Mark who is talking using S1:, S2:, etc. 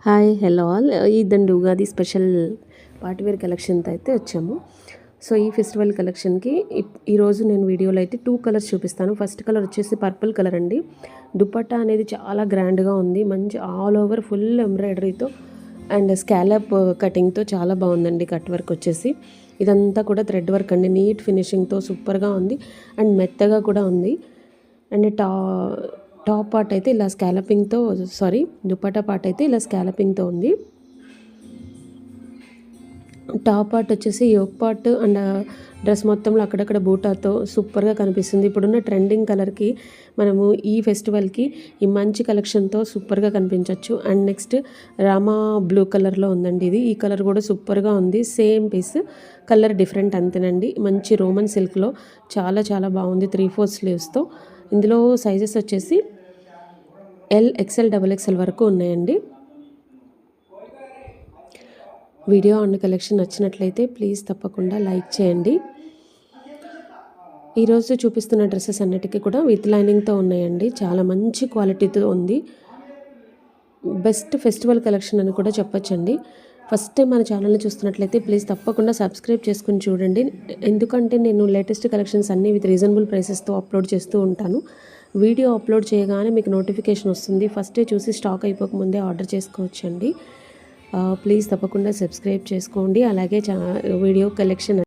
S1: Hi hello all ఇదండి Ugadi special party wear కలెక్షన్తో అయితే వచ్చాము. సో ఈ ఫెస్టివల్ కలెక్షన్కి ఈరోజు నేను వీడియోలో అయితే 2 కలర్స్ చూపిస్తాను. ఫస్ట్ కలర్ వచ్చేసి పర్పుల్ కలర్ అండి. దుపట్టా అనేది చాలా గ్రాండ్గా ఉంది. మంచి ఆల్ ఓవర్ ఫుల్ ఎంబ్రాయిడరీతో అండ్ స్కాలప్ కటింగ్తో చాలా బాగుందండి. కట్ వర్క్ వచ్చేసి ఇదంతా కూడా థ్రెడ్ వర్క్ అండి. నీట్ ఫినిషింగ్తో సూపర్గా ఉంది అండ్ మెత్తగా కూడా ఉంది. అండ్ టాప్ పార్ట్ అయితే ఇలా స్కాలపింగ్తో దుపట్టా పార్ట్ అయితే ఇలా స్కాలపింగ్తో ఉంది. టాప్ పార్ట్ వచ్చేసి యోక్ పార్ట్ అండ్ డ్రెస్ మొత్తంలో అక్కడక్కడ బూటాతో సూపర్గా కనిపిస్తుంది. ఇప్పుడున్న ట్రెండింగ్ కలర్కి మనము ఈ ఫెస్టివల్కి ఈ మంచి కలెక్షన్తో సూపర్గా కనిపించవచ్చు. అండ్ నెక్స్ట్ రామా బ్లూ కలర్లో ఉందండి. ఈ కలర్ కూడా సూపర్గా ఉంది. సేమ్ పీస్, కలర్ డిఫరెంట్ అంతేనండి. మంచి రోమన్ సిల్క్లో చాలా చాలా బాగుంది. 3/4 స్లీవ్స్తో. ఇందులో సైజెస్ వచ్చేసి ఎల్, ఎక్సెల్, XXL వరకు ఉన్నాయండి. వీడియో అండ్ కలెక్షన్ నచ్చినట్లయితే ప్లీజ్ తప్పకుండా లైక్ చేయండి. ఈరోజు చూపిస్తున్న డ్రెస్సెస్ అన్నిటికీ కూడా విత్ లైనింగ్తో ఉన్నాయండి. చాలా మంచి క్వాలిటీతో ఉంది. బెస్ట్ ఫెస్టివల్ కలెక్షన్ అని కూడా చెప్పొచ్చండి. ఫస్ట్ టైం మన ఛానల్ని చూస్తున్నట్లయితే ప్లీజ్ తప్పకుండా సబ్స్క్రైబ్ చేసుకుని చూడండి. ఎందుకంటే నేను లేటెస్ట్ కలెక్షన్స్ అన్నీ విత్ రీజనబుల్ ప్రైసెస్తో అప్లోడ్ చేస్తూ ఉంటాను. వీడియో అప్లోడ్ చేయగానే మీకు నోటిఫికేషన్ వస్తుంది. ఫస్టే చూసి స్టాక్ అయిపోకముందే ఆర్డర్ చేసుకోవచ్చండి. ప్లీజ్ తప్పకుండా సబ్స్క్రైబ్ చేసుకోండి. అలాగే వీడియో కలెక్షన్